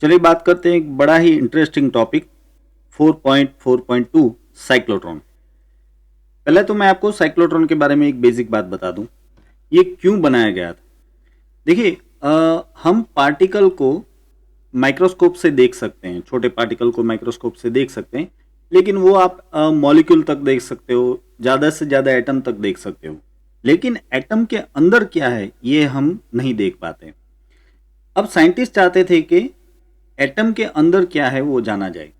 चलिए बात करते हैं एक बड़ा ही इंटरेस्टिंग टॉपिक 4.4.2 साइक्लोट्रॉन। पहले तो मैं आपको साइक्लोट्रॉन के बारे में एक बेसिक बात बता दूं, ये क्यों बनाया गया था। देखिए, हम पार्टिकल को माइक्रोस्कोप से देख सकते हैं, छोटे पार्टिकल को माइक्रोस्कोप से देख सकते हैं, लेकिन वो आप मॉलिक्यूल तक देख सकते हो, ज़्यादा से ज़्यादा एटम तक देख सकते हो, लेकिन एटम के अंदर क्या है ये हम नहीं देख पाते। अब साइंटिस्ट चाहते थे कि एटम के अंदर क्या है वो जाना जाए।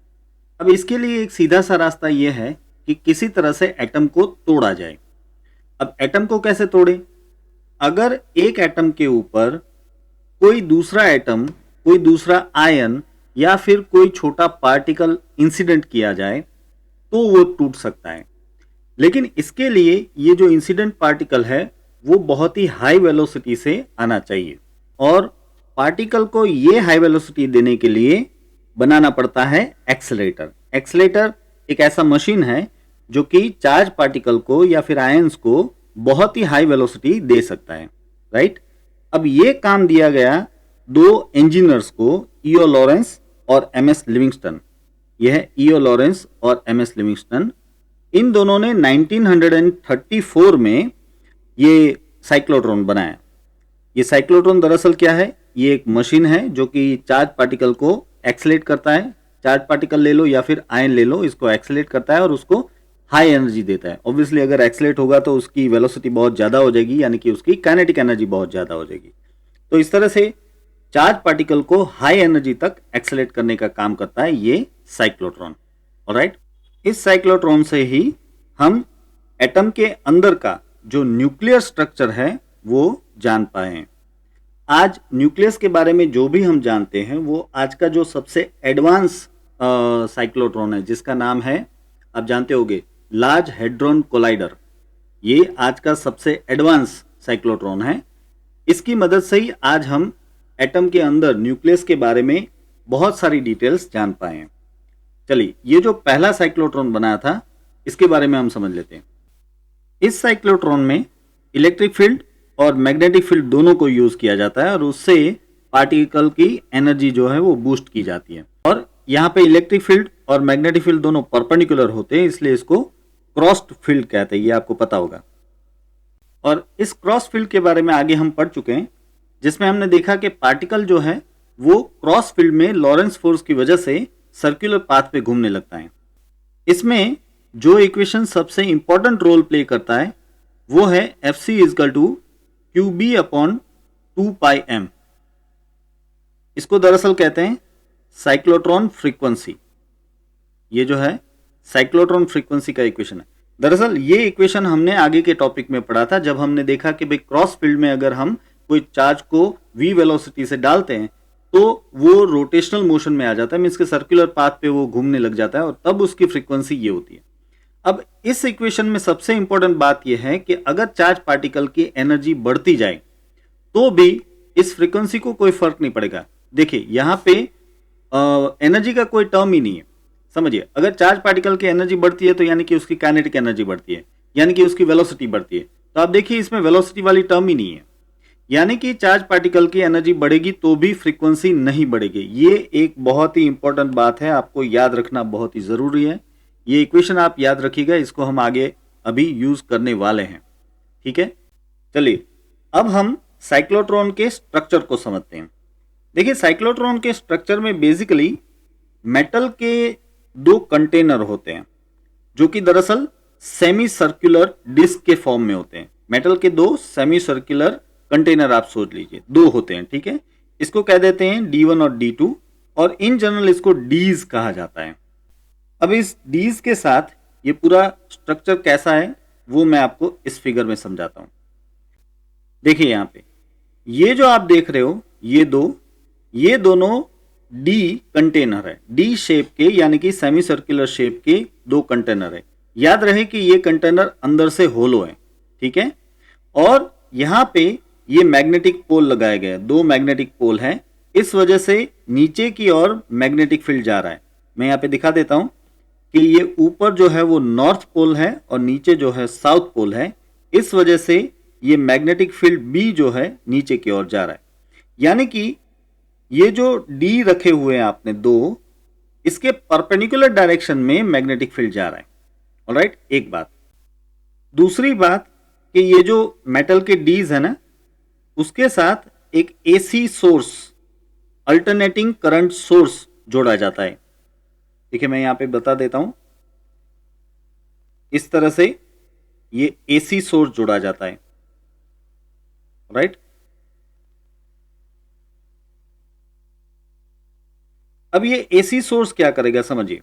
अब इसके लिए एक सीधा सा रास्ता यह है कि किसी तरह से एटम को तोड़ा जाए। अब एटम को कैसे तोड़े? अगर एक एटम के ऊपर कोई दूसरा एटम, कोई दूसरा आयन या फिर कोई छोटा पार्टिकल इंसिडेंट किया जाए तो वो टूट सकता है। लेकिन इसके लिए ये जो इंसिडेंट पार्टिकल है वो बहुत ही हाई वेलोसिटी से आना चाहिए, और पार्टिकल को ये हाई वेलोसिटी देने के लिए बनाना पड़ता है एक्सेलेरेटर। एक्सेलेरेटर एक ऐसा मशीन है जो कि चार्ज पार्टिकल को या फिर आयंस को बहुत ही हाई वेलोसिटी दे सकता है, राइट। अब ये काम दिया गया दो इंजीनियर्स को, ईओ लॉरेंस और एमएस लिविंगस्टन। यह है ईओ लॉरेंस और एमएस लिविंगस्टन। इन दोनों ने 1934 में ये साइक्लोट्रॉन बनाया। ये साइक्लोट्रॉन दरअसल क्या है? ये एक मशीन है जो कि चार्ज पार्टिकल को एक्सेलेरेट करता है। चार्ज पार्टिकल ले लो या फिर आयन ले लो, इसको एक्सेलेरेट करता है और उसको हाई एनर्जी देता है। ऑब्वियसली अगर एक्सेलेरेट होगा तो उसकी वेलोसिटी बहुत ज़्यादा हो जाएगी, यानी कि उसकी काइनेटिक एनर्जी बहुत ज़्यादा हो जाएगी। तो इस तरह से चार्ज पार्टिकल को हाई एनर्जी तक एक्सेलेरेट करने का काम करता है ये साइक्लोट्रॉन। ऑलराइट, इस साइक्लोट्रॉन से ही हम एटम के अंदर का जो न्यूक्लियर स्ट्रक्चर है वो जान पाए हैं। आज न्यूक्लियस के बारे में जो भी हम जानते हैं वो आज का जो सबसे एडवांस साइक्लोट्रॉन है, जिसका नाम है, आप जानते होंगे, लार्ज हेड्रॉन कोलाइडर। ये आज का सबसे एडवांस साइक्लोट्रॉन है। इसकी मदद से ही आज हम एटम के अंदर न्यूक्लियस के बारे में बहुत सारी डिटेल्स जान पाए हैं। चलिए, ये जो पहला साइक्लोट्रॉन बनाया था इसके बारे में हम समझ लेते हैं। इस साइक्लोट्रॉन में इलेक्ट्रिक फील्ड और मैग्नेटिक फील्ड दोनों को यूज किया जाता है और उससे पार्टिकल की एनर्जी जो है वो बूस्ट की जाती है। और यहाँ पे इलेक्ट्रिक फील्ड और मैग्नेटिक फील्ड दोनों परपेंडिकुलर होते हैं, इसलिए इसको क्रॉस्ड फील्ड कहते हैं, ये आपको पता होगा। और इस क्रॉस फील्ड के बारे में आगे हम पढ़ चुके हैं, जिसमें हमने देखा कि पार्टिकल जो है वो क्रॉस फील्ड में लॉरेंस फोर्स की वजह से सर्कुलर पाथ पे घूमने लगता है। इसमें जो इक्वेशन सबसे इंपॉर्टेंट रोल प्ले करता है वो है Fc equal to QB upon 2πm। इसको दरअसल कहते हैं साइक्लोट्रॉन फ्रीक्वेंसी। ये जो है साइक्लोट्रॉन फ्रीक्वेंसी का इक्वेशन है। दरअसल ये इक्वेशन हमने आगे के टॉपिक में पढ़ा था, जब हमने देखा कि भाई क्रॉस फील्ड में अगर हम कोई चार्ज को v वेलोसिटी से डालते हैं तो वो रोटेशनल मोशन में आ जाता है, मींस के सर्कुलर पाथ पे वो घूमने लग जाता है, और तब उसकी फ्रीक्वेंसी ये होती है। अब इस इक्वेशन में सबसे इंपॉर्टेंट बात यह है कि अगर चार्ज पार्टिकल की एनर्जी बढ़ती जाए तो भी इस फ्रीक्वेंसी को कोई फर्क नहीं पड़ेगा। देखिए, यहां पे एनर्जी का कोई टर्म ही नहीं है। समझिए, अगर चार्ज पार्टिकल की एनर्जी बढ़ती है तो यानी कि उसकी काइनेटिक एनर्जी बढ़ती है, यानी कि उसकी वेलोसिटी बढ़ती है। तो आप देखिए, इसमें वेलोसिटी वाली टर्म ही नहीं है, यानी कि चार्ज पार्टिकल की एनर्जी बढ़ेगी तो भी फ्रीक्वेंसी नहीं बढ़ेगी। ये एक बहुत ही इंपॉर्टेंट बात है, आपको याद रखना बहुत ही जरूरी है। ये इक्वेशन आप याद रखिएगा, इसको हम आगे अभी यूज करने वाले हैं, ठीक है। चलिए, अब हम साइक्लोट्रॉन के स्ट्रक्चर को समझते हैं। देखिए, साइक्लोट्रॉन के स्ट्रक्चर में बेसिकली मेटल के दो कंटेनर होते हैं जो कि दरअसल सेमी सर्कुलर डिस्क के फॉर्म में होते हैं। मेटल के दो सेमी सर्कुलर कंटेनर आप सोच लीजिए, दो होते हैं, ठीक है। इसको कह देते हैं D1 और D2, और इन जनरल इसको डीज कहा जाता है। अब इस डीज के साथ ये पूरा स्ट्रक्चर कैसा है वो मैं आपको इस फिगर में समझाता हूं। देखिए, यहां पे ये जो आप देख रहे हो ये दोनों डी कंटेनर है, डी शेप के, यानी कि सेमी सर्कुलर शेप के दो कंटेनर है। याद रहे कि ये कंटेनर अंदर से होलो है, ठीक है। और यहां पे ये मैग्नेटिक पोल लगाए गए, दो मैग्नेटिक पोल हैं, इस वजह से नीचे की ओर मैग्नेटिक फील्ड जा रहा है। मैं यहाँ पे दिखा देता हूं कि ये ऊपर जो है वो नॉर्थ पोल है और नीचे जो है साउथ पोल है। इस वजह से ये मैग्नेटिक फील्ड B जो है नीचे की ओर जा रहा है, यानी कि ये जो डी रखे हुए हैं आपने दो, इसके परपेंडिकुलर डायरेक्शन में मैग्नेटिक फील्ड जा रहा है। ऑलराइट, एक बात। दूसरी बात कि ये जो मेटल के डीज है ना, उसके साथ एक AC source, alternating current source जोड़ा जाता है। देखिए मैं यहां पे बता देता हूं, इस तरह से ये एसी सोर्स जोड़ा जाता है। राइट, अब ये एसी सोर्स क्या करेगा समझिए।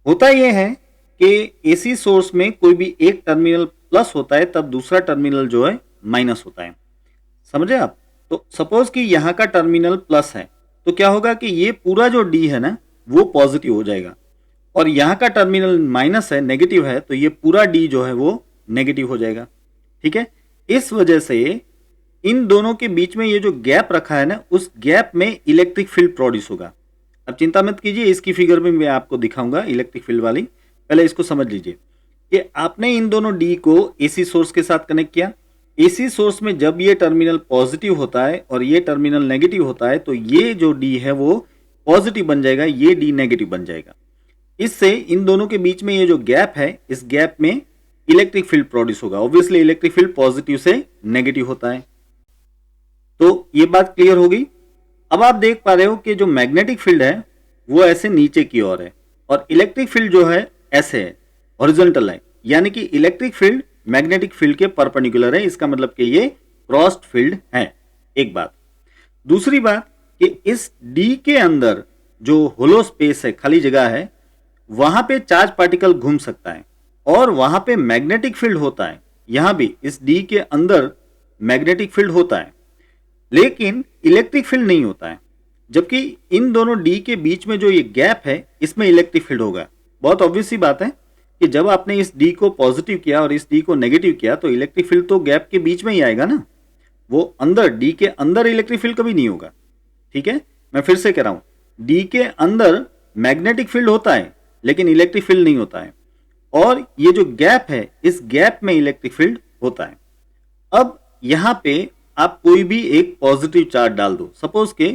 होता यह है कि एसी सोर्स में कोई भी एक टर्मिनल प्लस होता है तब दूसरा टर्मिनल जो है माइनस होता है। समझे आप? तो सपोज कि यहां का टर्मिनल प्लस है तो क्या होगा कि ये पूरा जो डी है ना वो पॉजिटिव हो जाएगा, और यहां का टर्मिनल माइनस है, नेगेटिव है, तो ये पूरा डी जो है वो नेगेटिव हो जाएगा। ठीक है, इस वजह से इन दोनों के बीच में ये जो गैप रखा है ना, उस गैप में इलेक्ट्रिक फील्ड प्रोड्यूस होगा। अब चिंता मत कीजिए, इसकी फिगर में मैं आपको दिखाऊंगा इलेक्ट्रिक फील्ड वाली। पहले इसको समझ लीजिए कि आपने इन दोनों डी को एसी सोर्स के साथ कनेक्ट किया। एसी सोर्स में जब ये टर्मिनल पॉजिटिव होता है और ये टर्मिनल नेगेटिव होता है तो ये जो डी है वो पॉजिटिव बन जाएगा, ये डी नेगेटिव बन जाएगा। इससे इन दोनों के बीच में ये जो गैप है, इस गैप में इलेक्ट्रिक फील्ड प्रोड्यूस होगा। ऑब्वियसली इलेक्ट्रिक फील्ड पॉजिटिव से नेगेटिव होता है। तो ये बात क्लियर होगी। अब आप देख पा रहे हो कि जो मैग्नेटिक फील्ड है वो ऐसे नीचे की ओर है और इलेक्ट्रिक फील्ड जो है ऐसे है, हॉरिजॉन्टल है, यानी कि इलेक्ट्रिक फील्ड मैग्नेटिक फील्ड के परपेंडिकुलर है। इसका मतलब कि ये क्रॉस्ड फील्ड है, एक बात। दूसरी बात कि इस डी के अंदर जो होलो स्पेस है, खाली जगह है, वहां पे चार्ज पार्टिकल घूम सकता है और वहां पे मैग्नेटिक फील्ड होता है। यहां भी इस डी के अंदर मैग्नेटिक फील्ड होता है लेकिन इलेक्ट्रिक फील्ड नहीं होता है, जबकि इन दोनों डी के बीच में जो ये गैप है इसमें इलेक्ट्रिक फील्ड होगा। बहुत ऑब्वियस सी बात है कि जब आपने इस डी को पॉजिटिव किया और इस डी को नेगेटिव किया तो इलेक्ट्रिक फील्ड तो गैप के बीच में ही आएगा ना, वो अंदर डी के अंदर इलेक्ट्रिक फील्ड कभी नहीं होगा। ठीक है, मैं फिर से कह रहा हूं, डी के अंदर मैग्नेटिक फील्ड होता है लेकिन इलेक्ट्रिक फील्ड नहीं होता है, और ये जो गैप है इस गैप में इलेक्ट्रिक फील्ड होता है। अब यहां पे आप कोई भी एक पॉजिटिव चार्ज डाल दो, सपोज के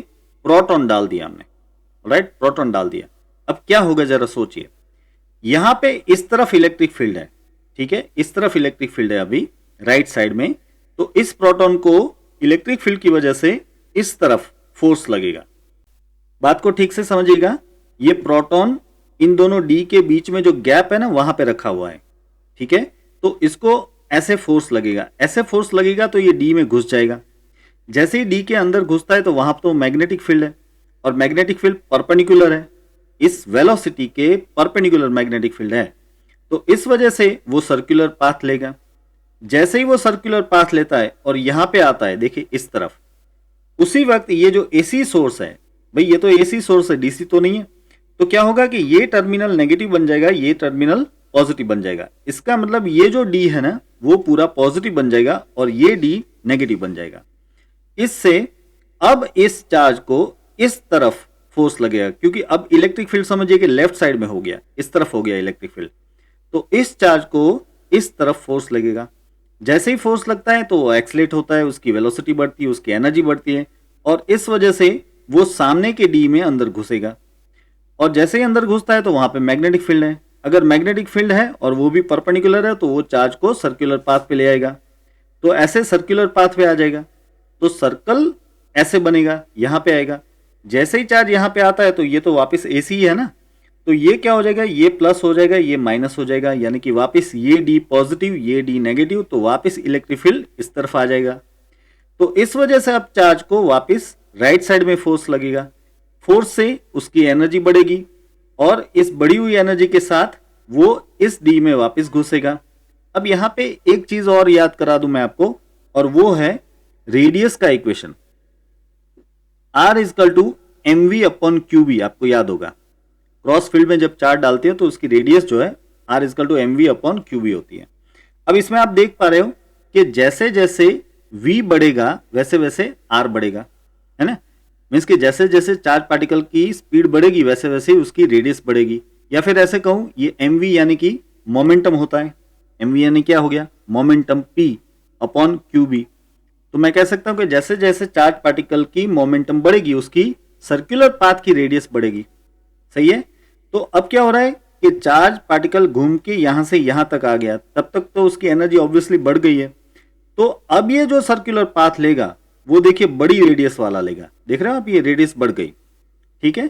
प्रोटॉन डाल दिया हमने, राइट, प्रोटॉन डाल दिया। अब क्या होगा जरा सोचिए, यहां पे इस तरफ इलेक्ट्रिक फील्ड है, ठीक है, इस तरफ इलेक्ट्रिक फील्ड है अभी राइट साइड में, तो इस प्रोटॉन को इलेक्ट्रिक फील्ड की वजह से इस तरफ फोर्स लगेगा। बात को ठीक से समझिएगा, ये प्रोटॉन इन दोनों डी के बीच में जो गैप है ना वहां पे रखा हुआ है, ठीक है, तो इसको ऐसे फोर्स लगेगा, ऐसे फोर्स लगेगा तो ये डी में घुस जाएगा। जैसे ही डी के अंदर घुसता है तो वहां तो मैग्नेटिक फील्ड है और मैग्नेटिक फील्ड परपेंडिकुलर है, इस वेलोसिटी के परपेंडिकुलर मैग्नेटिक फील्ड है, तो इस वजह से वो सर्कुलर पाथ लेगा। जैसे ही वो सर्कुलर पाथ लेता है और यहां पे आता है, देखिए इस तरफ, उसी वक्त ये जो एसी सोर्स है, भाई ये तो एसी सोर्स है, डीसी तो नहीं है, तो क्या होगा कि ये टर्मिनल नेगेटिव बन जाएगा, ये टर्मिनल पॉजिटिव बन जाएगा। इसका मतलब ये जो डी है ना वो पूरा पॉजिटिव बन जाएगा और ये डी नेगेटिव बन जाएगा। इससे अब इस चार्ज को इस तरफ फोर्स लगेगा, क्योंकि अब इलेक्ट्रिक फील्ड समझिए कि लेफ्ट साइड में हो गया, इस तरफ हो गया इलेक्ट्रिक फील्ड, तो इस चार्ज को इस तरफ फोर्स लगेगा। जैसे ही फोर्स लगता है तो वो एक्सलेट होता है, उसकी वेलोसिटी बढ़ती है, उसकी एनर्जी बढ़ती है, और इस वजह से वो सामने के डी में अंदर घुसेगा, और जैसे ही अंदर घुसता है तो वहां पे मैग्नेटिक फील्ड है। अगर मैग्नेटिक फील्ड है और वो भी परपेंडिकुलर है तो वो चार्ज को सर्कुलर पाथ पे ले आएगा, तो ऐसे सर्कुलर पाथ पे आ जाएगा, तो सर्कल ऐसे बनेगा, यहां पे आएगा। जैसे ही चार्ज यहां पे आता है तो ये तो वापस एसी है ना, तो ये क्या हो जाएगा, ये प्लस हो जाएगा, ये माइनस हो जाएगा, यानी कि वापस ये डी पॉजिटिव, ये डी नेगेटिव, तो वापस इलेक्ट्रिक फील्ड इस तरफ आ जाएगा। तो इस वजह से अब चार्ज को वापस राइट साइड में फोर्स लगेगा, फोर्स से उसकी एनर्जी बढ़ेगी और इस बढ़ी हुई एनर्जी के साथ वो इस डी में वापस घुसेगा। अब यहां पे एक चीज और याद करा दूं मैं आपको, और वो है रेडियस का equation, R equal to M V upon Q B. आपको याद होगा क्रॉस फील्ड में जब चार्ज डालते हो तो उसकी रेडियस जो है R equal to M V upon Q B होती है। अब इसमें आप देख पा रहे हो कि जैसे जैसे V बढ़ेगा वैसे वैसे R बढ़ेगा, है ना, मीन्स कि जैसे जैसे चार्ज पार्टिकल की स्पीड बढ़ेगी वैसे वैसे उसकी रेडियस बढ़ेगी, या फिर ऐसे कहूं ये एम वी यानी कि मोमेंटम होता है। एम वी यानी क्या हो गया, momentum P upon Q B. तो मैं कह सकता हूं कि जैसे जैसे चार्ज पार्टिकल की मोमेंटम बढ़ेगी उसकी सर्कुलर पाथ की रेडियस बढ़ेगी। सही है। तो अब क्या हो रहा है कि चार्ज पार्टिकल घूम के यहां से यहां तक आ गया, तब तक तो उसकी एनर्जी ऑब्वियसली बढ़ गई है। तो अब ये जो सर्कुलर पाथ लेगा वो देखिए बड़ी रेडियस वाला लेगा। देख रहे हो आप, ये रेडियस बढ़ गई। ठीक है।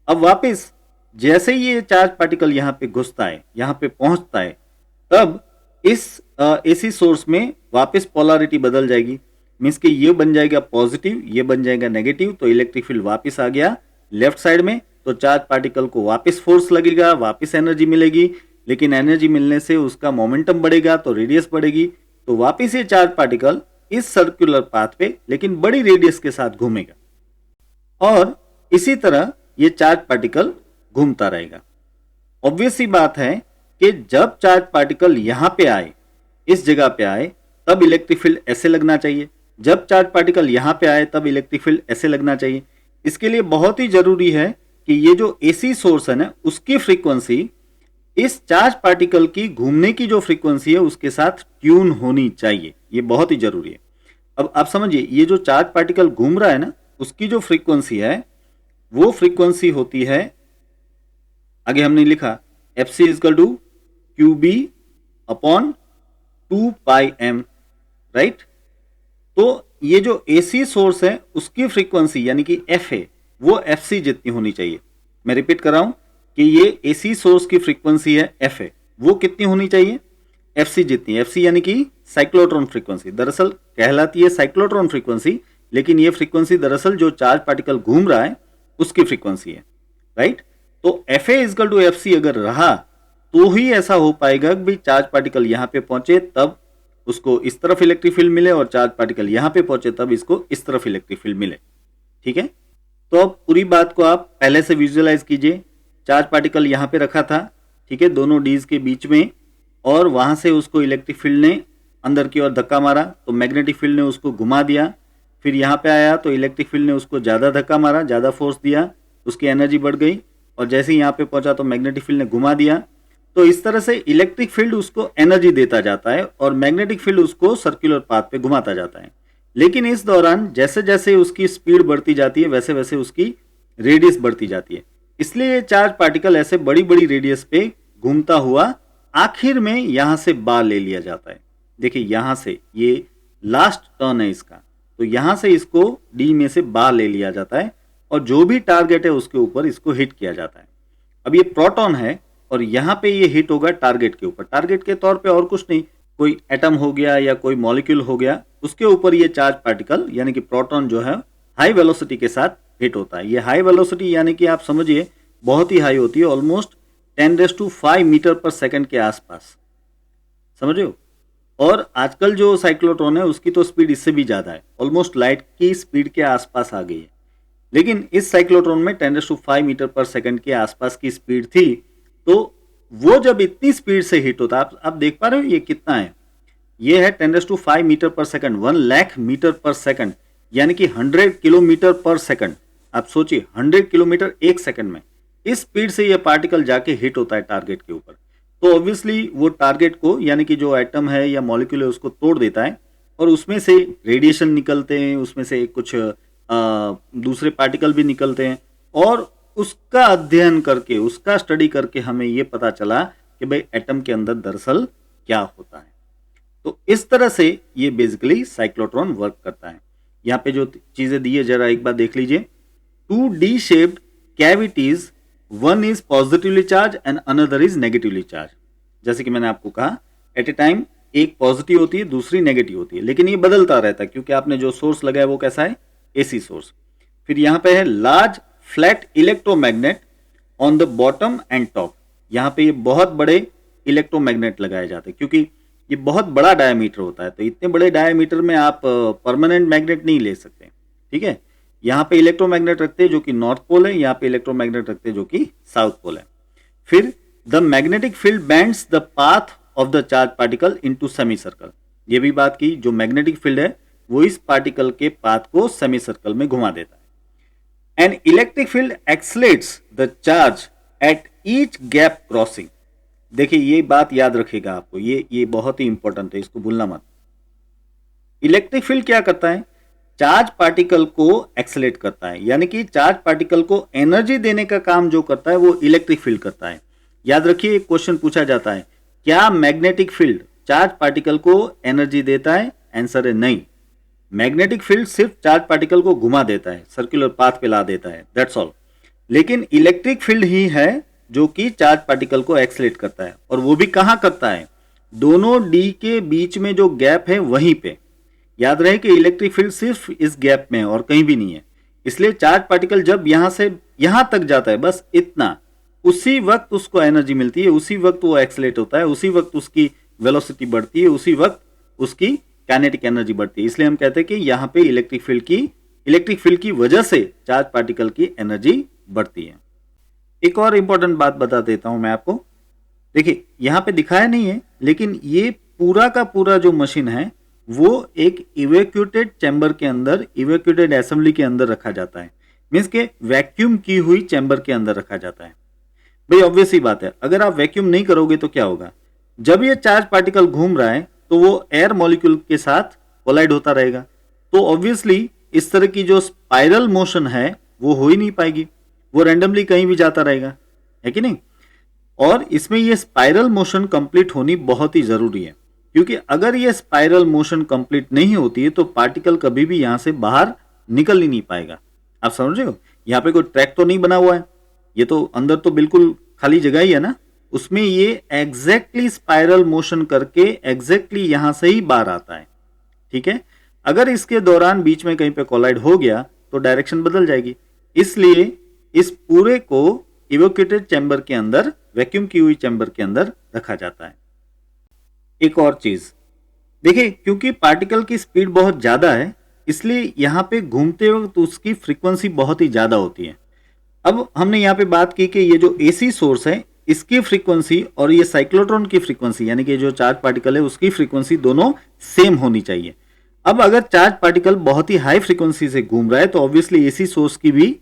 अब वापस जैसे ही ये चार्ज पार्टिकल यहां पे घुसता है, यहां पे पहुंचता है, तब इस एसी सोर्स में वापस पोलैरिटी बदल जाएगी। मीन्स कि ये बन जाएगा पॉजिटिव, ये बन जाएगा नेगेटिव, तो इलेक्ट्रिक फील्ड वापस आ गया लेफ्ट साइड में। तो चार्ज पार्टिकल को वापस फोर्स लगेगा, वापस एनर्जी मिलेगी, लेकिन एनर्जी मिलने से उसका मोमेंटम बढ़ेगा तो रेडियस बढ़ेगी। तो वापस ये चार्ज पार्टिकल इस सर्कुलर पाथ पे लेकिन बड़ी रेडियस के साथ घूमेगा और इसी तरह ये चार्ज पार्टिकल घूमता रहेगा। ऑब्वियस सी बात है कि जब चार्ज पार्टिकल यहां पे आए, इस जगह पे आए, तब इलेक्ट्रिक फील्ड ऐसे लगना चाहिए। जब चार्ज पार्टिकल यहां पे आए तब इलेक्ट्रिक फील्ड ऐसे लगना चाहिए। इसके लिए बहुत ही जरूरी है कि ये जो एसी सोर्स है ना, उसकी फ्रीक्वेंसी इस चार्ज पार्टिकल की घूमने की जो फ्रीक्वेंसी है उसके साथ ट्यून होनी चाहिए। ये बहुत ही जरूरी है। अब आप समझिए, ये जो चार्ज पार्टिकल घूम रहा है ना, उसकी जो फ्रीक्वेंसी है वो फ्रीक्वेंसी होती है, आगे हमने लिखा F C equal to Q B upon 2πm, right. तो ये जो एसी सोर्स है उसकी फ्रीक्वेंसी यानी कि एफ है वो एफ सी जितनी होनी चाहिए। मैं रिपीट कर रहा हूं कि ये एसी सोर्स की फ्रीक्वेंसी है एफ है, वो कितनी होनी चाहिए? एफ सी जितनी। एफ सी यानी कि साइक्लोट्रॉन फ्रीक्वेंसी, दरअसल कहलाती है साइक्लोट्रॉन फ्रीक्वेंसी, लेकिन ये फ्रीक्वेंसी दरअसल जो चार्ज पार्टिकल घूम रहा है उसकी फ्रीक्वेंसी है, राइट। तो F A equal to F C अगर रहा तो ही ऐसा हो पाएगा कि चार्ज पार्टिकल यहां पे पहुंचे तब उसको इस तरफ इलेक्ट्रिक फील्ड मिले और चार्ज पार्टिकल यहां पे पहुंचे तब इसको इस तरफ इलेक्ट्रिक फील्ड मिले। ठीक है। तो अब पूरी बात को आप पहले से विजुअलाइज कीजिए। चार्ज पार्टिकल यहां पे रखा था, ठीक है, दोनों डीज के बीच में, और वहां से उसको इलेक्ट्रिक फील्ड ने अंदर की ओर धक्का मारा तो मैग्नेटिक फील्ड ने उसको घुमा दिया। फिर यहां पे आया तो इलेक्ट्रिक फील्ड ने उसको ज्यादा धक्का मारा, ज्यादा फोर्स दिया, उसकी एनर्जी बढ़ गई, और जैसे ही यहां पे पहुंचा तो मैग्नेटिक फील्ड ने घुमा दिया। तो इस तरह से इलेक्ट्रिक फील्ड उसको एनर्जी देता जाता है और मैग्नेटिक फील्ड उसको सर्कुलर पाथ पे घुमाता जाता है। लेकिन इस दौरान जैसे जैसे उसकी स्पीड बढ़ती जाती है वैसे वैसे उसकी रेडियस बढ़ती जाती है। इसलिए ये चार्ज पार्टिकल ऐसे बड़ी बड़ी रेडियस पे घूमता हुआ आखिर में यहां से बाहर ले लिया जाता है। देखिए यहां से, ये लास्ट टर्न है इसका, तो यहां से इसको डी में से बाहर ले लिया जाता है और जो भी टारगेट है उसके ऊपर इसको हिट किया जाता है। अब ये प्रोटॉन है और यहां पे ये हिट होगा टारगेट के ऊपर। टारगेट के तौर पे और कुछ नहीं, कोई एटम हो गया या कोई मॉलिक्यूल हो गया, उसके ऊपर ये चार्ज पार्टिकल यानी कि प्रोटॉन जो है हाई वेलोसिटी के साथ हिट होता है। ये हाई वेलोसिटी यानी कि आप समझिए बहुत ही हाई होती है, ऑलमोस्ट 10⁵ मीटर पर सेकंड के आसपास, समझ रहे हो। और आजकल जो साइक्लोट्रॉन है उसकी तो स्पीड इससे भी ज्यादा है, ऑलमोस्ट लाइट की स्पीड के आसपास आ गई है। लेकिन इस साइक्लोट्रॉन में 10⁵ मीटर पर सेकंड के आसपास की स्पीड थी। तो वो जब इतनी स्पीड से हिट होता है, आप देख पा रहे हो ये कितना है, ये है 10⁵ मीटर पर सेकंड, 1,00,000 मीटर पर सेकंड, यानी कि 100 किलोमीटर पर सेकंड। आप सोचिए 100 किलोमीटर एक सेकंड में, इस स्पीड से ये पार्टिकल जाके हिट होता है टारगेट के ऊपर। तो ऑब्वियसली वो टारगेट को यानी कि जो एटम है या मॉलिक्यूल है उसको तोड़ देता है और उसमें से रेडिएशन निकलते हैं, उसमें से कुछ दूसरे पार्टिकल भी निकलते हैं, और उसका अध्ययन करके, उसका स्टडी करके हमें ये पता चला कि भाई एटम के अंदर दरअसल क्या होता है। तो इस तरह से ये बेसिकली साइक्लोट्रॉन वर्क करता है। यहाँ पे जो चीजें दी है जरा एक बार देख लीजिए। 2 D shaped cavities, one is positively charge and another is negatively charge. जैसे कि मैंने आपको कहा एट ए टाइम एक पॉजिटिव होती है दूसरी नेगेटिव होती है, लेकिन ये बदलता रहता है क्योंकि आपने जो सोर्स लगाया वो कैसा है, एसी सोर्स। फिर यहां पे है large flat electromagnet on the bottom and top. यहां पे ये बहुत बड़े इलेक्ट्रोमैग्नेट लगाए जाते हैं क्योंकि ये बहुत बड़ा डायमीटर होता है, तो इतने बड़े डायमीटर में आप परमानेंट मैग्नेट नहीं ले सकते। ठीक है। यहां पे इलेक्ट्रोमैग्नेट रखते हैं जो कि नॉर्थ पोल है, यहां पे इलेक्ट्रोमैग्नेट रखते हैं जो कि साउथ पोल है। फिर the magnetic field bends the path of the charge particle into semi circle. ये भी बात की, जो मैग्नेटिक फील्ड है वो इस पार्टिकल के पाथ को सेमी सर्कल में घुमा देता है। And electric field accelerates the charge at each gap crossing. देखिए ये बात याद रखिएगा आपको, ये बहुत ही इंपॉर्टेंट है, इसको भूलना मत। इलेक्ट्रिक फील्ड क्या करता है? चार्ज पार्टिकल को एक्सेलेरेट करता है, यानी कि चार्ज पार्टिकल को एनर्जी देने का काम जो करता है वो इलेक्ट्रिक फील्ड करता है। याद रखिए, एक क्वेश्चन पूछा जाता है, क्या मैग्नेटिक फील्ड चार्ज पार्टिकल को एनर्जी देता है? आंसर है नहीं। मैग्नेटिक फील्ड सिर्फ चार्ज पार्टिकल को घुमा देता है, सर्कुलर पाथ पे ला देता है, दैट्स ऑल। लेकिन इलेक्ट्रिक फील्ड ही है जो कि चार्ज पार्टिकल को एक्सेलेरेट करता है, और वो भी कहां करता है? दोनों डी के बीच में जो गैप है वहीं पे। याद रहे कि इलेक्ट्रिक फील्ड सिर्फ इस गैप में है और कहीं भी नहीं है। इसलिए चार्ज पार्टिकल जब यहां से यहां तक जाता है, बस इतना, उसी वक्त उसको एनर्जी मिलती है, उसी वक्त वो एक्सेलेरेट होता है, उसी वक्त उसकी वेलोसिटी बढ़ती है, उसी वक्त उसकी काइनेटिक एनर्जी बढ़ती है। इसलिए हम कहते हैं कि यहां पे इलेक्ट्रिक फील्ड की वजह से चार्ज पार्टिकल की एनर्जी बढ़ती है। एक और इंपॉर्टेंट बात बता देता हूं मैं आपको। देखिए, यहां पे दिखाया नहीं है, लेकिन ये पूरा का पूरा जो मशीन है वो एक इवैक्यूएटेड चैम्बर के अंदर, इवैक्यूएटेड असेंबली के अंदर रखा जाता है। मींस के वैक्यूम की हुई चैम्बर के अंदर रखा जाता है। भाई ऑब्वियस ही बात है, अगर आप वैक्यूम नहीं करोगे तो क्या होगा? जब ये चार्ज पार्टिकल घूम रहा है तो वो एयर मॉलिक्यूल के साथ कोलाइड होता रहेगा, तो ऑब्वियसली इस तरह की जो स्पाइरल मोशन है वो हो ही नहीं पाएगी, वो रैंडमली कहीं भी जाता रहेगा, है कि नहीं? और इसमें ये स्पाइरल मोशन कंप्लीट होनी बहुत ही जरूरी है, क्योंकि अगर ये स्पाइरल मोशन कंप्लीट नहीं होती है तो पार्टिकल कभी भी यहां से बाहर निकल ही नहीं पाएगा। आप समझ रहे हो? यहाँ पे कोई ट्रैक तो नहीं बना हुआ है, ये तो अंदर तो बिल्कुल खाली जगह ही है ना, उसमें ये एग्जैक्टली स्पाइरल मोशन करके एग्जैक्टली यहां से ही बाहर आता है। ठीक है, अगर इसके दौरान बीच में कहीं पे कोलाइड हो गया तो डायरेक्शन बदल जाएगी। इसलिए इस पूरे को इवैक्यूएटेड चैम्बर के अंदर, वैक्यूम की हुई चैम्बर के अंदर रखा जाता है। एक और चीज देखिए, क्योंकि पार्टिकल की स्पीड बहुत ज्यादा है, इसलिए यहां पे घूमते वक्त उसकी फ्रीक्वेंसी बहुत ही ज्यादा होती है। अब हमने यहाँ पे बात की कि ये जो एसी सोर्स है इसकी फ्रीक्वेंसी और ये साइक्लोट्रॉन की फ्रीक्वेंसी, यानी कि जो चार्ज पार्टिकल है उसकी फ्रीक्वेंसी दोनों सेम होनी चाहिए। अब अगर चार्ज पार्टिकल बहुत ही हाई फ्रीक्वेंसी से घूम रहा है तो ऑब्वियसली एसी सोर्स की भी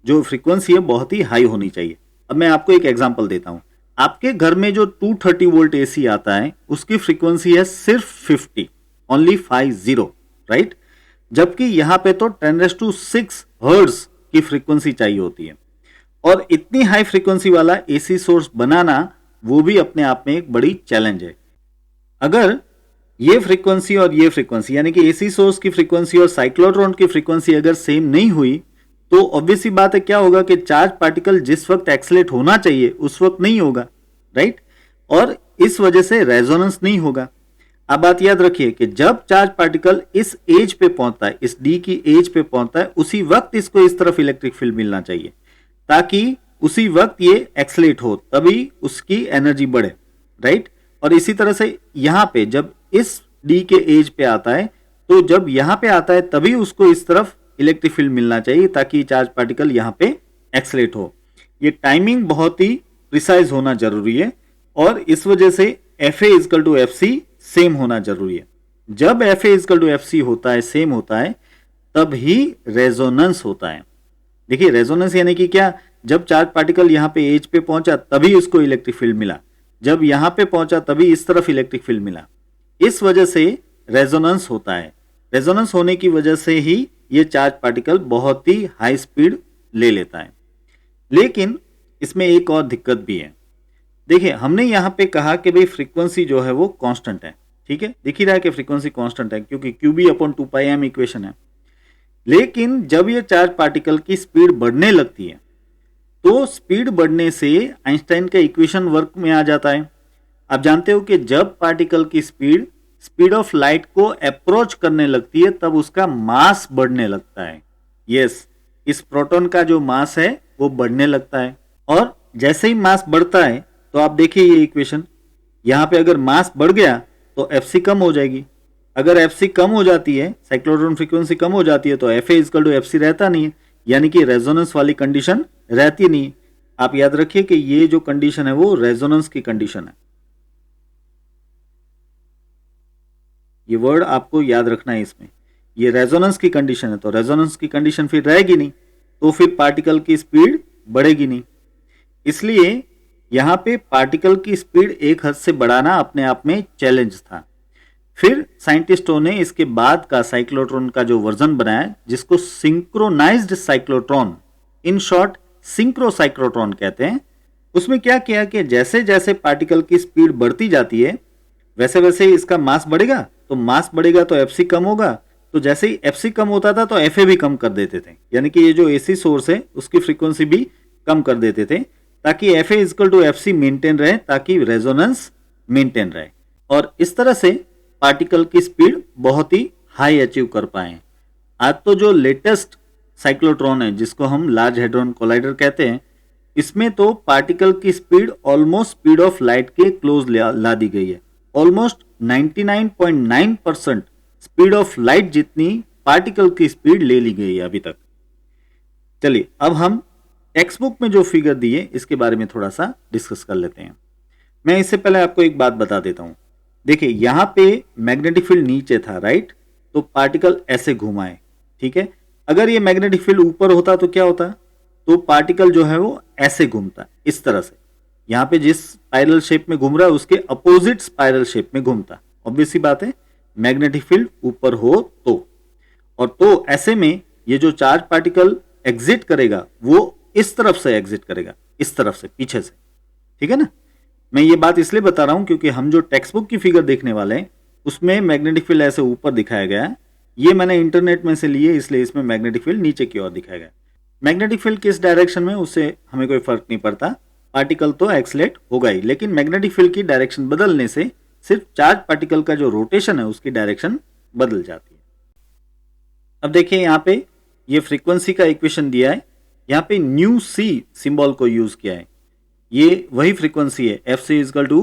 जो फ्रीक्वेंसी है बहुत ही हाई होनी चाहिए। अब मैं आपको एक एग्जांपल देता हूं। आपके घर में जो 230 वोल्ट एसी आता है उसकी फ्रीक्वेंसी है सिर्फ 50, ओनली 50, राइट? जबकि यहां पे तो 10⁶ हर्ट्ज की फ्रीक्वेंसी चाहिए होती है, और इतनी हाई फ्रीक्वेंसी वाला एसी सोर्स बनाना वो भी अपने आप में एक बड़ी चैलेंज है। अगर ये फ्रीक्वेंसी और ये फ्रीक्वेंसी, यानी कि एसी सोर्स की फ्रीक्वेंसी और साइक्लोट्रॉन की फ्रीक्वेंसी अगर सेम नहीं हुई तो ऑब्वियस सी बात है क्या होगा कि चार्ज पार्टिकल जिस वक्त एक्सेलेरेट होना चाहिए उस वक्त नहीं होगा, राइट? और इस वजह से रेजोनेंस नहीं होगा। अब बात याद रखिए कि जब चार्ज पार्टिकल इस एज पे पहुंचता है, इस डी की एज पे पहुंचता है, उसी वक्त इसको इस तरफ इलेक्ट्रिक फील्ड मिलना चाहिए ताकि उसी वक्त ये एक्सेलेरेट हो, तभी उसकी एनर्जी बढ़े, राइट? और इसी तरह से यहां पे जब इस डी के एज पे आता है, तो जब यहां पे आता है तभी उसको इस तरफ इलेक्ट्रिक फील्ड मिलना चाहिए ताकि चार्ज पार्टिकल यहां पे एक्सेलेरेट हो। ये टाइमिंग बहुत ही प्रिसाइज होना जरूरी है, और इस वजह से F A equal to F C same होना जरूरी है। जब F A equal to F C होता है, सेम होता है, तब ही रेजोनेंस होता है। देखिए, रेजोनेंस यानी कि क्या? जब चार्ज पार्टिकल यहां पे एज पे पहुंचा तभी उसको इलेक्ट्रिक फील्ड मिला, जब यहां पे पहुंचा तभी इस तरफ इलेक्ट्रिक फील्ड मिला। इस वजह से रेजोनेंस होता है। रेजोनेंस होने की वजह से ही ये चार्ज पार्टिकल बहुत ही हाई स्पीड ले लेता है। लेकिन इसमें एक और दिक्कत भी है। देखिए, हमने यहां पे कहा कि भाई फ्रीक्वेंसी जो है वो कांस्टेंट है, ठीक है, दिख ही रहा है कि फ्रीक्वेंसी कांस्टेंट है क्योंकि QB/2πm इक्वेशन है। लेकिन जब ये चार्ज पार्टिकल की स्पीड बढ़ने लगती है तो स्पीड बढ़ने से आइंस्टाइन का इक्वेशन वर्क में आ जाता है। आप जानते हो कि जब पार्टिकल की स्पीड ऑफ लाइट को अप्रोच करने लगती है तब उसका मास बढ़ने लगता है। यस, इस प्रोटॉन का जो मास है वो बढ़ने लगता है, और जैसे ही मास बढ़ता है तो आप देखिए ये इक्वेशन, यहां पे अगर मास बढ़ गया तो एफसी कम हो जाएगी। अगर एफसी कम हो जाती है, साइक्लोट्रॉन फ्रीक्वेंसी कम हो जाती है, तो F A equal to F C रहता नहीं है, यानी कि रेजोनेंस वाली कंडीशन रहती नहीं। आप याद रखिए कि ये जो कंडीशन है वो रेजोनेंस की कंडीशन है। ये वर्ड आपको याद रखना है इसमें, ये रेजोनेंस की कंडीशन है, तो रेजोनेंस की कंडीशन फिर रहेगी नहीं, तो फिर पार्टिकल की स्पीड बढ़ेगी नहीं। इसलिए यहां पे पार्टिकल की स्पीड एक हद से बढ़ाना अपने आप में चैलेंज था। फिर साइंटिस्टों ने इसके बाद का साइक्लोट्रॉन का जो वर्जन बनाया जिसको synchronised cyclotron, in short synchrocyclotron कहते हैं, उसमें क्या किया कि जैसे जैसे पार्टिकल की स्पीड बढ़ती जाती है वैसे वैसे ही इसका मास बढ़ेगा, तो मास बढ़ेगा तो एफसी कम होगा, तो जैसे ही एफसी कम होता था तो एफए भी कम कर देते थे, यानी कि ये जो एसी सोर्स है उसकी फ्रीक्वेंसी भी कम कर देते थे ताकि F A equal to F C maintain रहे, ताकि रेजोनेंस मेंटेन रहे, और इस तरह से पार्टिकल की स्पीड बहुत ही हाई अचीव कर पाए। आज तो जो लेटेस्ट साइक्लोट्रॉन है जिसको हम लार्ज हेड्रॉन कोलाइडर कहते हैं, इसमें तो पार्टिकल की speed almost speed of light के क्लोज ला दी गई है। ऑलमोस्ट 99.9% स्पीड ऑफ लाइट जितनी पार्टिकल की स्पीड ले ली गई है अभी तक। चलिए अब हम टेक्स्ट बुक में जो फिगर दी है इसके बारे में थोड़ा सा डिस्कस कर लेते हैं। मैं इससे पहले आपको एक बात बता देता हूं। देखिए यहां पे मैग्नेटिक फील्ड नीचे था, राइट, तो पार्टिकल ऐसे घुमा है, ठीक है। अगर ये मैग्नेटिक फील्ड ऊपर होता तो क्या होता, तो पार्टिकल जो है वो ऐसे घूमता, इस तरह से। यहां पे जिस स्पाइरल शेप में घूम रहा है उसके अपोजिट स्पाइरल शेप में घूमता। ऑब्वियस सी बात है, मैग्नेटिक फील्ड ऊपर हो तो। और तो ऐसे में ये जो चार्ज पार्टिकल एग्जिट करेगा वो इस तरफ से एग्जिट करेगा, इस तरफ से, पीछे से, ठीक है ना। मैं ये बात इसलिए बता रहा हूं क्योंकि हम जो टेक्स्ट बुक की फिगर देखने वाले हैं उसमें मैग्नेटिक फील्ड ऐसे ऊपर दिखाया गया है। ये मैंने इंटरनेट में से लिए इसलिए इसमें मैग्नेटिक फील्ड नीचे की ओर दिखाया गया। मैग्नेटिक फील्ड किस डायरेक्शन में उससे हमें कोई फर्क नहीं पड़ता, पार्टिकल तो एक्सलेट होगा ही, लेकिन मैग्नेटिक फील्ड की डायरेक्शन बदलने से सिर्फ चार्ज पार्टिकल का जो रोटेशन है उसकी डायरेक्शन बदल जाती है। अब देखिए यहाँ पे ये फ्रीक्वेंसी का इक्वेशन दिया है, यहाँ पे न्यू सी सिंबल को यूज किया है। ये वही फ्रीक्वेंसी है F C equal to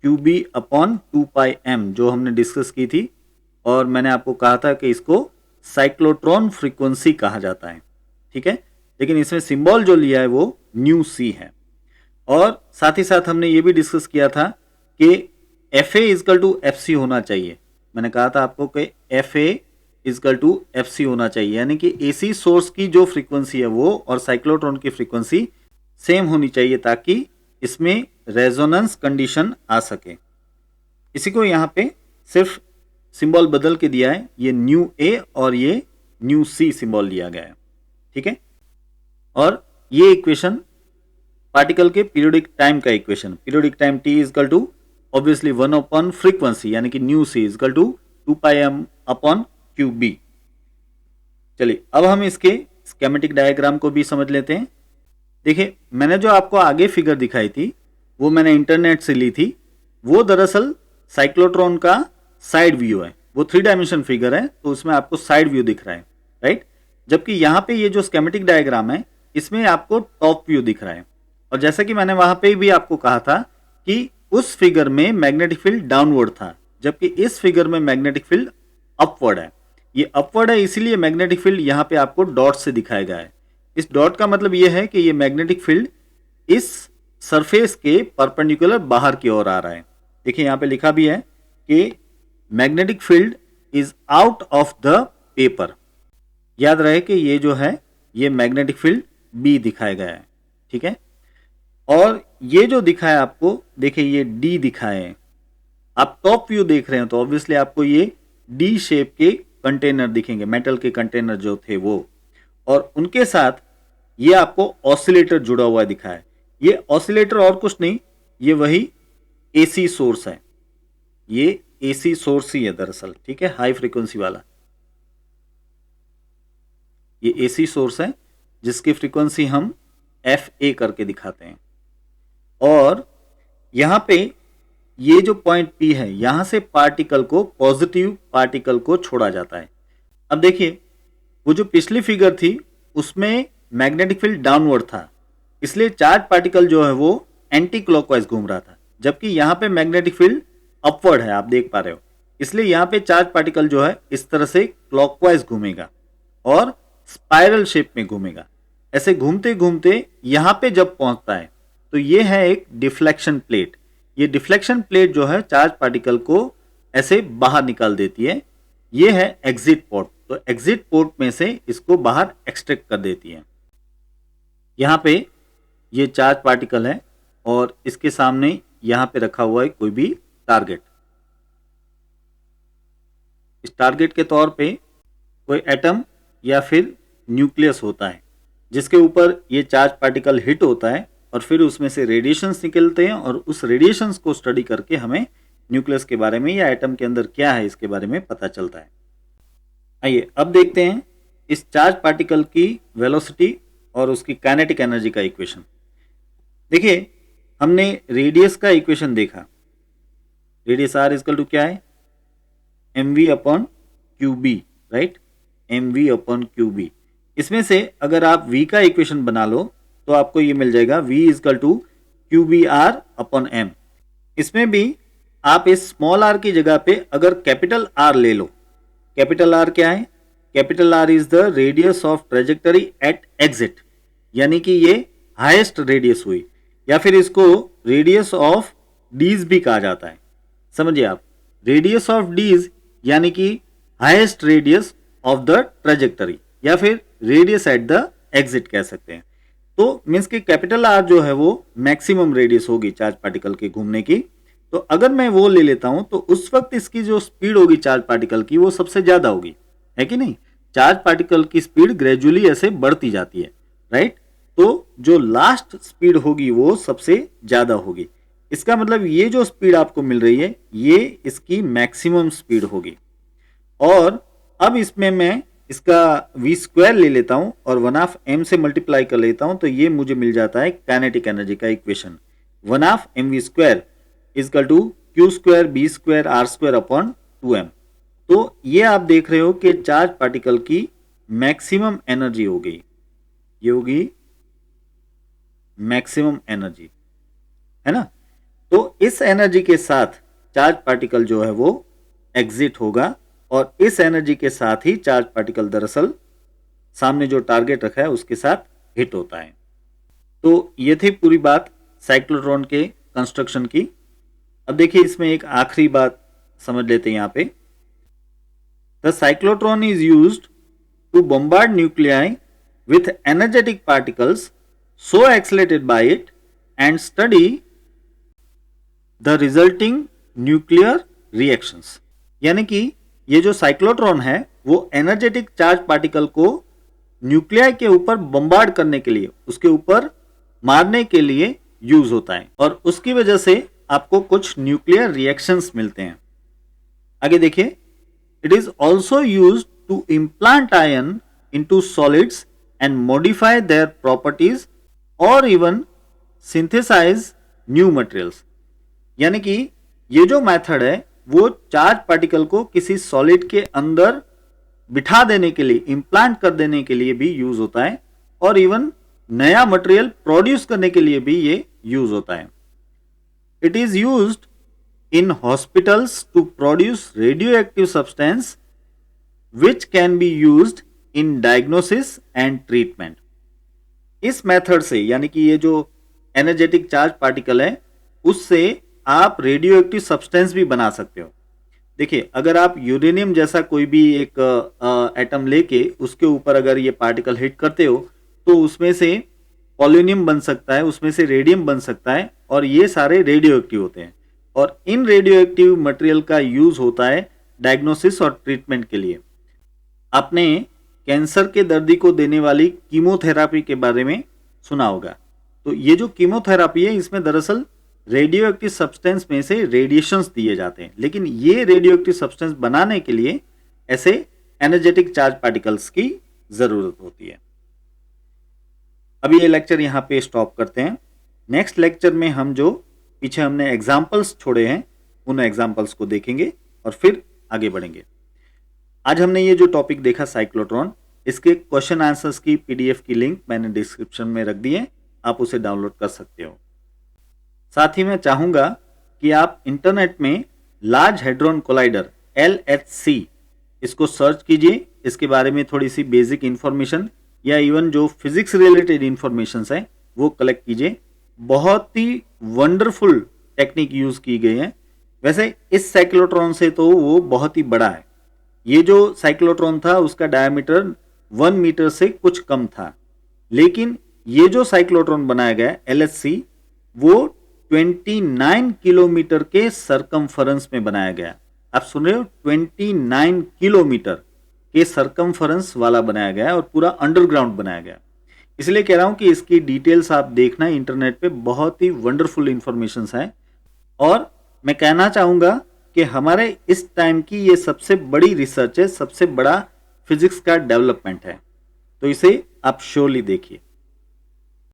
Q B upon 2πm जो हमने डिस्कस की थी, और मैंने आपको कहा था कि इसको साइक्लोट्रॉन फ्रीक्वेंसी कहा जाता है, ठीक है। लेकिन इसमें सिंबल जो लिया है वो न्यू सी है। और साथ ही साथ हमने ये भी डिस्कस किया था कि F A equal to F C होना चाहिए। मैंने कहा था आपको कि F A equal to F C होना चाहिए, यानी कि एसी सोर्स की जो फ्रीक्वेंसी है वो और साइक्लोट्रॉन की फ्रीक्वेंसी सेम होनी चाहिए ताकि इसमें रेजोनेंस कंडीशन आ सके। इसी को यहाँ पे सिर्फ सिंबल बदल के दिया है, ये न्यू ए और ये न्यू सी सिंबल लिया गया है, ठीक है। और ये इक्वेशन पार्टिकल के पीरियोडिक टाइम का equation, periodic time T equal to obviously 1 upon frequency यानी कि nu C equal to 2πm upon Q B. चलिए अब हम इसके स्कीमेटिक डायग्राम को भी समझ लेते हैं। देखिए मैंने जो आपको आगे फिगर दिखाई थी वो मैंने इंटरनेट से ली थी, वो दरअसल साइक्लोट्रॉन का साइड व्यू है, वो 3 डायमेंशन फिगर है तो उसमें आपको साइड व्यू दिख रहा है, राइट। जबकि यहाँ पे ये जो स्कीमेटिक डायग्राम है इसमें आपको टॉप व्यू दिख रहा है। और जैसा कि मैंने वहां पे भी आपको कहा था कि उस फिगर में मैग्नेटिक फील्ड डाउनवर्ड था, जबकि इस फिगर में मैग्नेटिक फील्ड अपवर्ड है। ये अपवर्ड है इसीलिए मैग्नेटिक फील्ड यहाँ पे आपको डॉट से दिखाया गया है। इस डॉट का मतलब यह है कि ये मैग्नेटिक फील्ड इस सरफेस के परपेंडिकुलर बाहर की ओर आ रहा है। देखिए यहाँ पे लिखा भी है कि magnetic field is out of the paper. याद रहे कि ये जो है ये मैग्नेटिक फील्ड बी दिखाया गया है, ठीक है। और ये जो दिखाया आपको, देखिए ये डी दिखाए हैं। आप टॉप व्यू देख रहे हैं तो ऑब्वियसली आपको ये डी शेप के कंटेनर दिखेंगे, मेटल के कंटेनर जो थे वो, और उनके साथ ये आपको ऑसिलेटर जुड़ा हुआ दिखा है। ये ऑसिलेटर और कुछ नहीं, ये वही एसी सोर्स है, ये एसी सोर्स ही है दरअसल, ठीक है, हाई फ्रीक्वेंसी वाला। ये एसी सोर्स है जिसकी फ्रीक्वेंसी हम एफ ए करके दिखाते हैं। और यहां पे ये जो पॉइंट पी है यहां से पार्टिकल को, पॉजिटिव पार्टिकल को छोड़ा जाता है। अब देखिए वो जो पिछली फिगर थी उसमें मैग्नेटिक फील्ड डाउनवर्ड था, इसलिए चार्ज पार्टिकल जो है वो एंटी क्लॉकवाइज घूम रहा था, जबकि यहां पे मैग्नेटिक फील्ड अपवर्ड है, आप देख पा रहे हो। इसलिए यहां पे चार्ज पार्टिकल जो है इस तरह से क्लॉकवाइज घूमेगा और स्पाइरल शेप में घूमेगा। ऐसे घूमते घूमते यहां पे जब पहुंचता है तो ये है एक डिफ्लेक्शन प्लेट। ये डिफ्लेक्शन प्लेट जो है चार्ज पार्टिकल को ऐसे बाहर निकाल देती है। ये है एग्जिट पोर्ट, तो एग्जिट पोर्ट में से इसको बाहर एक्सट्रैक्ट कर देती है। यहां पे ये चार्ज पार्टिकल है और इसके सामने यहां पे रखा हुआ है कोई भी टारगेट। इस टारगेट के तौर पे कोई एटम या फिर न्यूक्लियस होता है जिसके ऊपर ये चार्ज पार्टिकल हिट होता है और फिर उसमें से रेडिएशंस निकलते हैं और उस रेडिएशंस को स्टडी करके हमें न्यूक्लियस के बारे में या एटम के अंदर क्या है इसके बारे में पता चलता है। आइए अब देखते हैं इस चार्ज पार्टिकल की वेलोसिटी और उसकी काइनेटिक एनर्जी का इक्वेशन। देखिए हमने रेडियस का इक्वेशन देखा, रेडियस आर इजकल टू क्या है, mv upon Q B, right, mv upon Q B. इसमें से अगर आप v का इक्वेशन बना लो तो आपको ये मिल जाएगा v equal to Q B R upon m। इसमें भी आप इस स्मॉल r की जगह पे अगर कैपिटल R ले लो, कैपिटल R क्या है, capital R is the radius of trajectory at exit, यानी कि ये हाईएस्ट रेडियस हुई, या फिर इसको रेडियस ऑफ डीज भी कहा जाता है। समझिए आप, रेडियस ऑफ डीज यानी कि highest radius of the trajectory या फिर रेडियस एट द एग्जिट कह सकते हैं। तो मीन्स कि कैपिटल आर जो है वो मैक्सिमम रेडियस होगी चार्ज पार्टिकल के घूमने की। तो अगर मैं वो ले लेता हूं तो उस वक्त इसकी जो स्पीड होगी चार्ज पार्टिकल की वो सबसे ज्यादा होगी, है कि नहीं। चार्ज पार्टिकल की स्पीड ग्रेजुअली ऐसे बढ़ती जाती है, राइट। तो जो लास्ट स्पीड होगी वो सबसे ज्यादा होगी। इसका मतलब ये जो स्पीड आपको मिल रही है ये इसकी मैक्सिमम स्पीड होगी। और अब इसमें मैं इसका v स्क्वायर ले लेता हूं और 1/m से मल्टीप्लाई कर लेता हूं तो ये मुझे मिल जाता है काइनेटिक एनर्जी का equation, 1/mv square equal to Q square B square R square upon 2m। तो ये आप देख रहे हो कि चार्ज पार्टिकल की मैक्सिमम एनर्जी हो गई, ये होगी मैक्सिमम एनर्जी, है ना। तो इस एनर्जी के साथ चार्ज पार्टिकल जो है वो एग्जिट होगा और इस एनर्जी के साथ ही चार्ज पार्टिकल दरअसल सामने जो टारगेट रखा है उसके साथ हिट होता है। तो ये थी पूरी बात साइक्लोट्रॉन के कंस्ट्रक्शन की। अब देखिए इसमें एक आखिरी बात समझ लेते हैं यहाँ पे। The cyclotron is used to bombard nuclei with energetic particles so accelerated by it and study the resulting nuclear reactions। यानी कि ये जो साइक्लोट्रॉन है वो एनर्जेटिक चार्ज पार्टिकल को न्यूक्लियाई के ऊपर बम्बार्ड करने के लिए, उसके ऊपर मारने के लिए यूज होता है और उसकी वजह से आपको कुछ न्यूक्लियर रिएक्शंस मिलते हैं। आगे देखिए, it is also used to implant ion into solids and modify their properties or even synthesise new materials. यानी कि ये जो मेथड है वो चार्ज पार्टिकल को किसी सॉलिड के अंदर बिठा देने के लिए, इंप्लांट कर देने के लिए भी यूज होता है और इवन नया मटेरियल प्रोड्यूस करने के लिए भी ये यूज होता है। It is used in hospitals to produce radio active substance which can be used in diagnosis and treatment. इस मेथड से, यानी कि ये जो एनर्जेटिक चार्ज पार्टिकल है उससे आप रेडियो एक्टिव सब्सटेंस भी बना सकते हो। देखिए अगर आप यूरेनियम जैसा कोई भी एक एटम लेके उसके ऊपर अगर ये पार्टिकल हिट करते हो तो उसमें से पोलोनियम बन सकता है, उसमें से रेडियम बन सकता है और ये सारे रेडियो एक्टिव होते हैं और इन रेडियो एक्टिव मटेरियल का यूज होता है डायग्नोसिस और ट्रीटमेंट के लिए। आपने कैंसर के दर्दी को देने वाली कीमोथेरापी के बारे में सुना होगा। तो ये जो कीमोथेरापी है इसमें दरअसल रेडियो एक्टिव सब्सटेंस में से रेडिएशंस दिए जाते हैं, लेकिन ये रेडियो एक्टिव सब्सटेंस बनाने के लिए ऐसे एनर्जेटिक चार्ज पार्टिकल्स की जरूरत होती है। अभी ये लेक्चर यहाँ पे स्टॉप करते हैं। नेक्स्ट लेक्चर में हम जो पीछे हमने एग्जाम्पल्स छोड़े हैं उन एग्जाम्पल्स को देखेंगे और फिर आगे बढ़ेंगे। आज हमने ये जो टॉपिक देखा साइक्लोट्रॉन, इसके क्वेश्चन आंसर्स की पीडीएफ की लिंक मैंने डिस्क्रिप्शन में रख दी है, आप उसे डाउनलोड कर सकते हो। साथ ही मैं चाहूंगा कि आप इंटरनेट में लार्ज हेड्रॉन कोलाइडर LHC इसको सर्च कीजिए, इसके बारे में थोड़ी सी बेसिक इंफॉर्मेशन या इवन जो फिजिक्स रिलेटेड इंफॉर्मेशन है वो कलेक्ट कीजिए। बहुत ही वंडरफुल टेक्निक यूज की गई है। वैसे इस साइक्लोट्रॉन से तो वो बहुत ही बड़ा है। ये जो साइक्लोट्रॉन था उसका डायमीटर 1 मीटर से कुछ कम था, लेकिन ये जो साइक्लोट्रॉन बनाया गया LHC वो 29 किलोमीटर के सरकमफरेंस में बनाया गया। आप सुन रहे हो, 29 किलोमीटर के सरकमफरेंस वाला बनाया गया है और पूरा अंडरग्राउंड बनाया गया है। इसलिए कह रहा हूं कि इसकी डिटेल्स आप देखना, इंटरनेट पे बहुत ही वंडरफुल इंफॉर्मेशन है। और मैं कहना चाहूंगा कि हमारे इस टाइम की ये सबसे बड़ी रिसर्च है, सबसे बड़ा फिजिक्स का डेवलपमेंट है, तो इसे आप श्योरली देखिए।